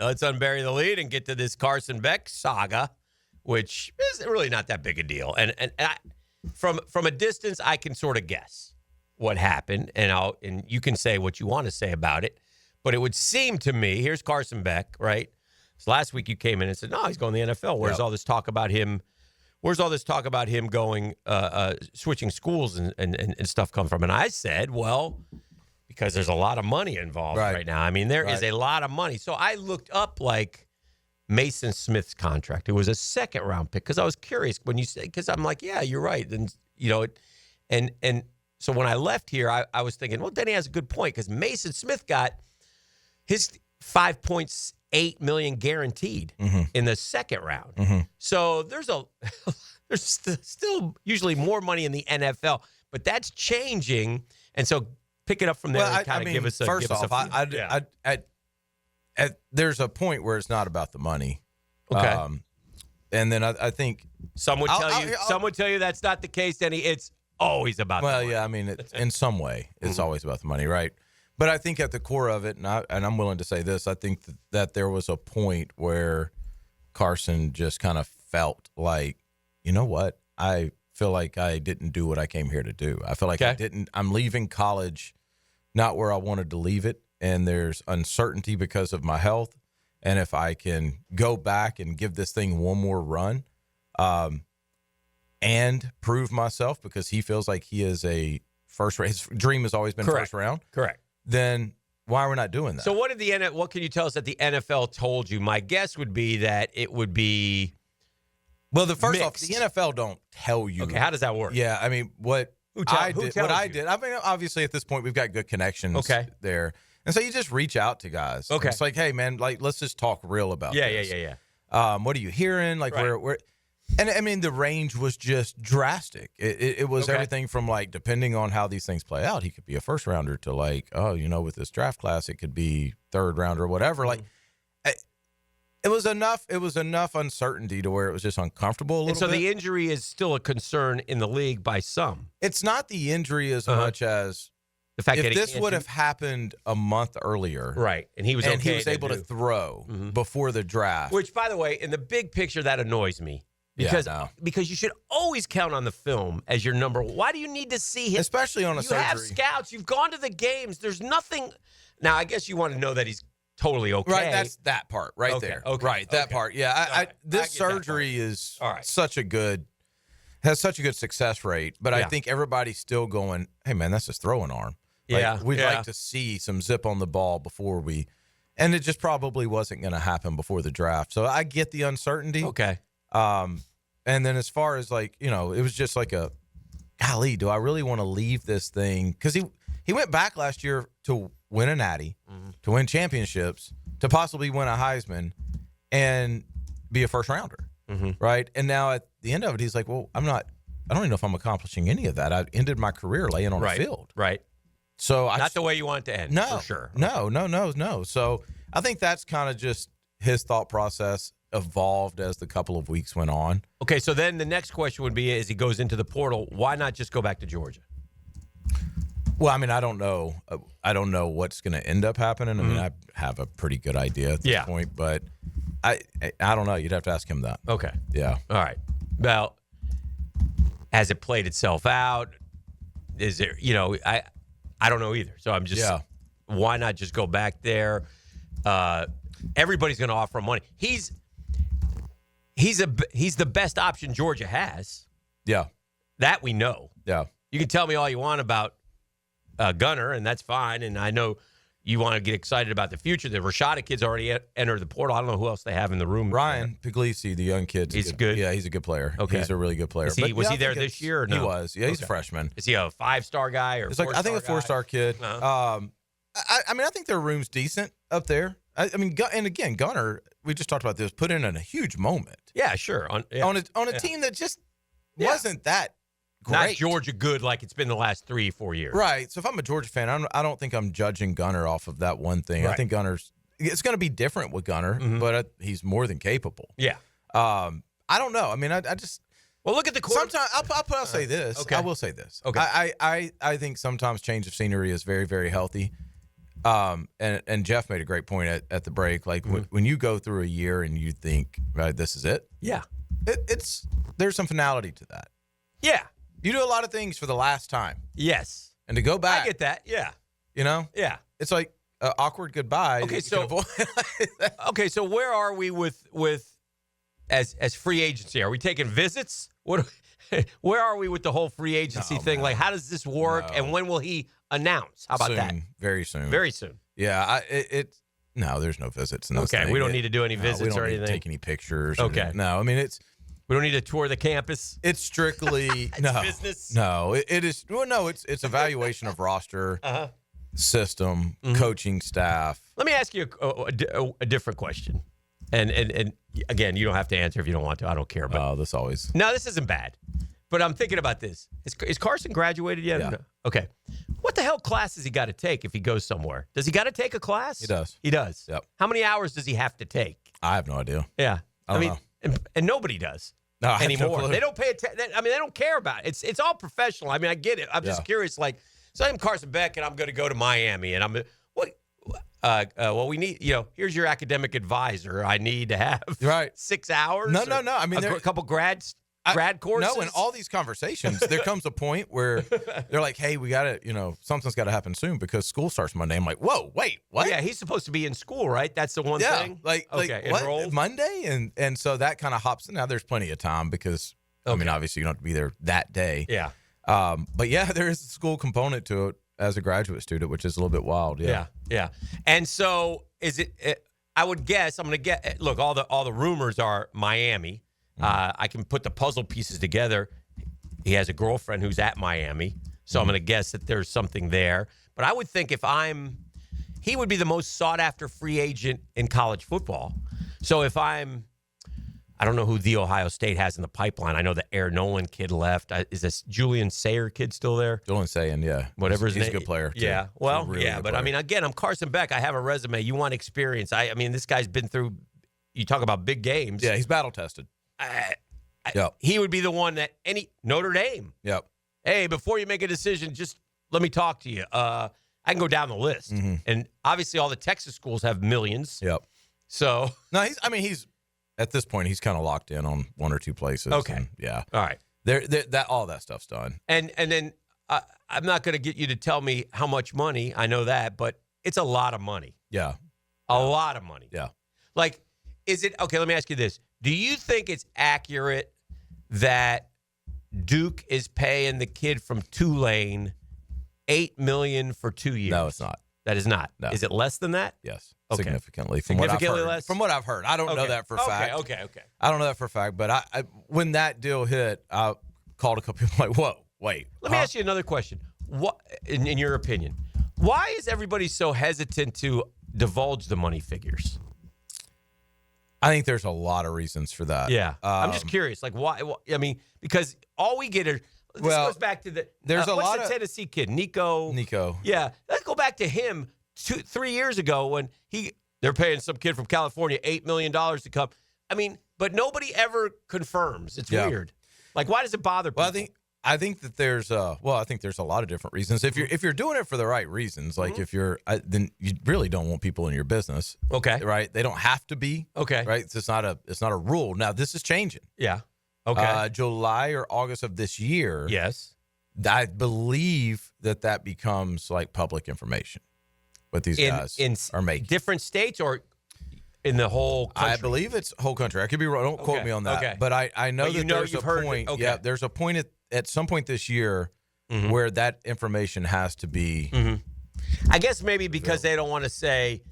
let's unbury the lead and get to this Carson Beck saga, which is really not that big a deal. And from a distance, I can sort of guess what happened, and you can say what you want to say about it. But it would seem to me, here's Carson Beck, right? So last week you came in and said, no, he's going to the NFL. Where's all this talk about him? Where's all this talk about him going, switching schools and stuff come from? And I said, well, because there's a lot of money involved right now. I mean, there is a lot of money. So I looked up, like, Mason Smith's contract. It was a second-round pick because I was curious when you said, because I'm like, yeah, you're right. And, and so when I left here, I was thinking, well, Denny has a good point because Mason Smith got his $5.8 million guaranteed in the second round. So there's still usually more money in the NFL, but that's changing. And so pick it up from there and kind of give us a first off, there's a point where it's not about the money. Okay. And then I think some would tell you that's not the case, Denny. It's always about the money. Well, yeah, I mean, in some way, it's always about the money, right? But I think at the core of it, and I'm willing to say this, I think that there was a point where Carson just kind of felt like, you know what? I feel like I didn't do what I came here to do. I feel like I'm leaving college not where I wanted to leave it, and there's uncertainty because of my health. And if I can go back and give this thing one more run and prove myself, because he feels like he is a first round, his dream has always been first round. Correct. Then why are we not doing that? So what can you tell us that the NFL told you? My guess would be that it would be well, the first mixed. off, the NFL don't tell you. Okay, how does that work? Yeah, I mean, what I did. I mean, obviously at this point we've got good connections there. And so you just reach out to guys. Okay. It's like, hey man, like let's just talk real about this. Yeah. What are you hearing? Like where and I mean the range was just drastic. It was everything from like, depending on how these things play out, he could be a first rounder to like, with this draft class it could be third rounder or whatever. Like it was enough uncertainty to where it was just uncomfortable a little bit. And so the injury is still a concern in the league by some. It's not the injury as much as the fact if this would have happened a month earlier, right, and he was able to throw before the draft. Which, by the way, in the big picture, that annoys me because you should always count on the film as your number. Why do you need to see him, especially on a surgery? You have scouts. You've gone to the games. There's nothing. Now, I guess you want to know that he's totally okay. Right, that's that part there. Okay. Right, that part. Yeah, this surgery is such a good success rate, but I think everybody's still going, hey man, that's his throwing arm. We'd like to see some zip on the ball before we, and it just probably wasn't going to happen before the draft. So I get the uncertainty. Okay. And then as far as like, it was just like golly, do I really want to leave this thing? Because he went back last year to win a Natty, to win championships, to possibly win a Heisman, and be a first rounder, right? And now at the end of it, he's like, well, I don't even know if I'm accomplishing any of that. I ended my career laying on the field. Right. So not the way you want it to end, no, for sure. No. So I think that's kind of just his thought process evolved as the couple of weeks went on. Okay, so then the next question would be, as he goes into the portal, why not just go back to Georgia? Well, I mean, I don't know. I don't know what's going to end up happening. I mean, I have a pretty good idea at this point, but I don't know. You'd have to ask him that. Okay. Yeah. All right. Well, has it played itself out? Is there, I don't know either. So I'm just, why not just go back there? Everybody's going to offer him money. He's the best option Georgia has. Yeah. That we know. Yeah. You can tell me all you want about Gunner, and that's fine. And I know you want to get excited about the future. The Rashada kid's already entered the portal. I don't know who else they have in the room. Ryan Puglisi, the young kid. He's good. Yeah, he's a good player. Okay. He's a really good player. Was he there this year or no? He was. Yeah, he's a freshman. Is he a 5-star guy or? It's like, I think a 4-star kid. I mean, I think their room's decent up there. I mean, and again, Gunner, we just talked about this, put in a huge moment. Yeah, sure. On a team that just wasn't that great. Not Georgia good like it's been the last 3-4 years. Right. So if I'm a Georgia fan, I don't think I'm judging Gunner off of that one thing. Right. I think it's going to be different with Gunner, but he's more than capable. Yeah. I don't know. I mean, I just. Well, look at the court. Sometimes I'll say this. Okay. I will say this. Okay. I think sometimes change of scenery is very, very healthy. And Jeff made a great point at the break. Like when you go through a year and you think, right, this is it. Yeah. There's some finality to that. Yeah. You do a lot of things for the last time. Yes. And to go back. I get that. Yeah. You know? Yeah. It's like an awkward goodbye. Okay, so where are we with as free agency? Are we taking visits? Where are we with the whole free agency thing? Man. Like, how does this work? No. And when will he announce? How about soon, that? Very soon. Very soon. Yeah. No, there's no visits. In this Okay, thing. we don't need to do any visits we don't or need anything. to take any pictures. Okay. No, I mean We don't need to tour the campus. It's strictly business. No, it is. Well, no, it's evaluation of roster, system, coaching staff. Let me ask you a different question. And again, you don't have to answer if you don't want to. I don't care. But This always. no, this isn't bad. But I'm thinking about this. Is Carson graduated yet? Yeah. No? Okay. What the hell class has he got to take if he goes somewhere? Does he got to take a class? He does. He does. Yep. How many hours does he have to take? I have no idea. Yeah. I don't know. And nobody does. No, I have no anymore. clue. They don't pay attention. I mean, they don't care about it. It's all professional. I mean, I get it. I'm just curious. Like, so I'm Carson Beck, and I'm going to go to Miami, and I'm well, we need, here's your academic advisor. I need to have 6 hours. No. I mean, a couple grad courses. No, in all these conversations, there comes a point where they're like, "Hey, we got to, something's got to happen soon because school starts Monday." I'm like, "Whoa, wait, what?" Yeah, he's supposed to be in school, right? That's the one thing. Like what? Enrolled? Monday, and so that kind of hops. Now there's plenty of time because I mean, obviously you don't have to be there that day. Yeah. But yeah, there is a school component to it as a graduate student, which is a little bit wild. Yeah. And so is it? I would guess I'm going to get. Look, all the rumors are Miami. I can put the puzzle pieces together. He has a girlfriend who's at Miami, so I'm going to guess that there's something there. But I would think he would be the most sought after free agent in college football. So if I don't know who the Ohio State has in the pipeline. I know the Air Nolan kid left. Is this Julian Sayer kid still there? Julian Sayer, yeah. Whatever his name. He's a good player, too. Yeah. Well, really yeah. But, I mean, again, I'm Carson Beck. I have a resume. You want experience. I mean, this guy's been through – you talk about big games. Yeah, he's battle-tested. He would be the one that Notre Dame. Yep. Hey, before you make a decision, just let me talk to you. I can go down the list. And obviously all the Texas schools have millions. Yep. So – No, he's – at this point, he's kind of locked in on one or two places. Okay. And, yeah. All right. All that stuff's done. And then I'm not going to get you to tell me how much money. I know that, but it's a lot of money. Yeah. A lot of money. Yeah. Like, is it – okay, let me ask you this. Do you think it's accurate that Duke is paying the kid from Tulane $8 million for 2 years? No, it's not. That is not. No. Is it less than that? Yes. Okay. Significantly. Significantly less? From what I've heard. I don't know that for a fact. Okay. I don't know that for a fact. But I when that deal hit, I called a couple people like, whoa, wait. Let me ask you another question. What, in your opinion, why is everybody so hesitant to divulge the money figures? I think there's a lot of reasons for that. Yeah. I'm just curious. Like, why? I mean, because all we get are – this goes back to there's a what's lot the of Tennessee kid, Nico. Yeah, let's go back to him 3 years ago when they're paying some kid from California $8 million to come. I mean, but nobody ever confirms. It's weird. Like, why does it bother people? Well, I think that there's a lot of different reasons. If you're doing it for the right reasons, like if you're then you really don't want people in your business. Okay. Right? They don't have to be. Okay. Right? It's not a rule. Now this is changing. Yeah. Okay. July or August of this year. Yes. I believe that becomes like public information. What these guys are making. Different states or in the whole country? I believe it's whole country. I could be wrong. Don't quote me on that. Okay. But I know that there's a point. Okay. Yeah, there's a point at some point this year where that information has to be. I guess maybe because they don't want to say,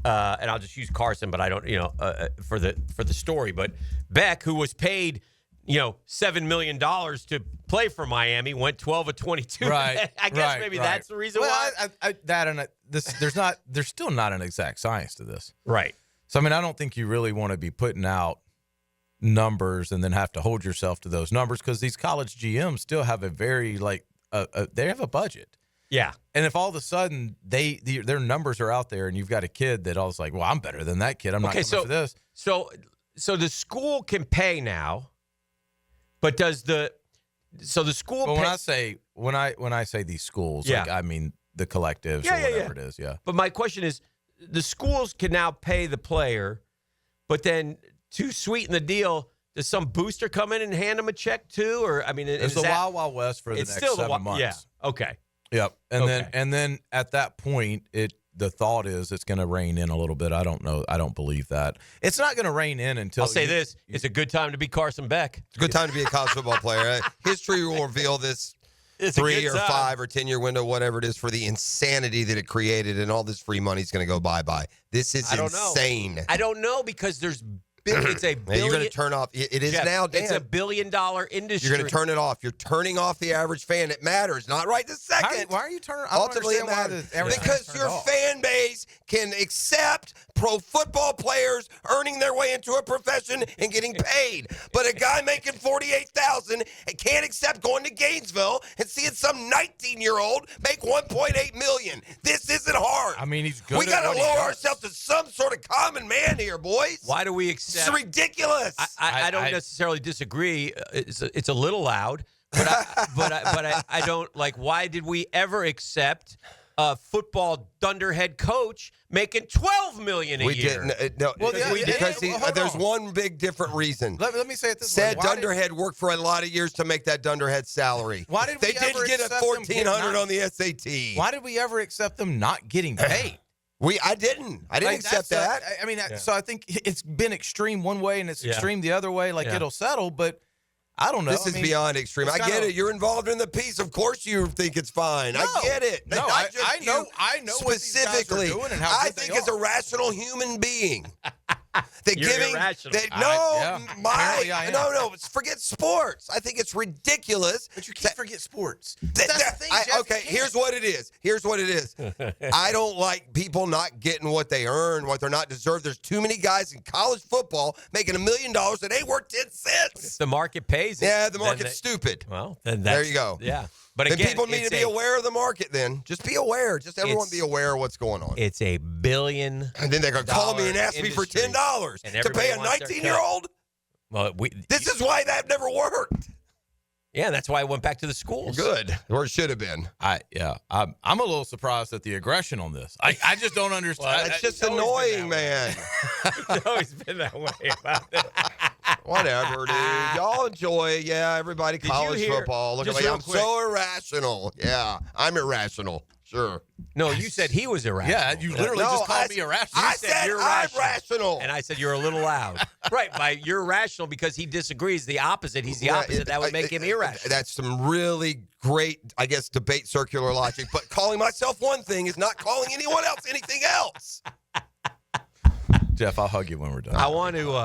and I'll just use Carson, but I don't, for the story. But Beck, who was paid, $7 million to play for Miami, went 12 of 22. Right. I guess maybe that's the reason why. There's still not an exact science to this. Right. So, I mean, I don't think you really want to be putting out numbers and then have to hold yourself to those numbers because these college GMs still have a very, they have a budget. Yeah. And if all of a sudden their numbers are out there and you've got a kid that alls like, well, I'm better than that kid. I'm not coming for this. So the school can pay now, but does the school Well, pay? when I say these schools, I mean the collectives or whatever it is. Yeah. But my question is, the schools can now pay the player, but then to sweeten the deal, does some booster come in and hand them a check too? Or I mean, it's the Wild Wild West for the next 7 months. Yeah. Okay. Yep. And then at that point, the thought is it's going to rein in a little bit. I don't know. I don't believe that. It's not going to rein in until I'll say this. It's a good time to be Carson Beck. It's a good time to be a college football player. History will reveal this It's 3 or 5 or 10-year window, whatever it is, for the insanity that it created, and all this free money is going to go bye-bye. This is insane. I don't know because it's a billion. You're going to turn off. It is Jeff, now, Dan. It's a billion-dollar industry. You're going to turn it off. You're turning off the average fan. It matters. Not right this second. Why are you turning? I don't Ultimately, it understand why matters. the average Because fan's your turned off. fan base can accept pro football players earning their way into a profession and getting paid. But a guy making $48,000 can't accept going to Gainesville and seeing some 19-year-old make $1.8 million. This isn't hard. I mean, he's good. We got to at what he lower does. ourselves to some sort of common man here, boys. Why do we It's accept? ridiculous. I don't necessarily disagree. It's a little loud, but I don't like. Why did we ever accept a football dunderhead coach making $12 million a We year? didn't. No, Well, yeah, because hold there's on. one big different reason. Let me say it this Said way. Why Dunderhead worked for a lot of years to make that Dunderhead salary. Why did they we didn't ever get a accept them getting $1,400 not- on the SAT? Why did we ever accept them not getting paid? I didn't Like, accept that's that. I mean, so I think it's been extreme one way and it's extreme the other way. Like it'll settle, but I don't know. This is beyond extreme. I get it. You're involved in the piece. Of course, you think it's fine. I get it. No, Not just I know. you I know what these guys are specifically. doing and how I good think they as a are. rational human being. That You're giving irrational. Apparently I am. no, forget sports. I think it's ridiculous. But you can't forget sports. That's the thing, Jeff, okay, you can't. here's what it is. I don't like people not getting what they earn, what they're not deserved. There's too many guys in college football making $1 million that ain't worth 10 cents. If the market pays it, Yeah, the then market's stupid. Well, then There you go. Yeah, but Then again, people need to be aware of the market then. Just be aware. Just everyone be aware of what's going on. It's $1 billion. And then they're going to call me and ask me for industry. $10 And to everybody pay a wants their 19-year-old? Well, This is why that never worked. yeah, that's why I went back to the schools. Good. Or it should have been. I'm a little surprised at the aggression on this. I just don't understand. That's just annoying, man. It's always been that way about that. Whatever, dude. Y'all enjoy it. Yeah, everybody, Did you college hear- football. Look at just me. real I'm quick. so irrational. Yeah, I'm irrational. Sure. No, you said he was irrational. Yeah, you literally just called me irrational. I said said you're I'm rational. rational. And I said you're a little loud. Right, you're irrational because he disagrees. The opposite. He's the opposite. That would make him irrational. That's some really great, I guess, debate circular logic. But calling myself one thing is not calling anyone else anything else. Jeff, I'll hug you when we're done. I want to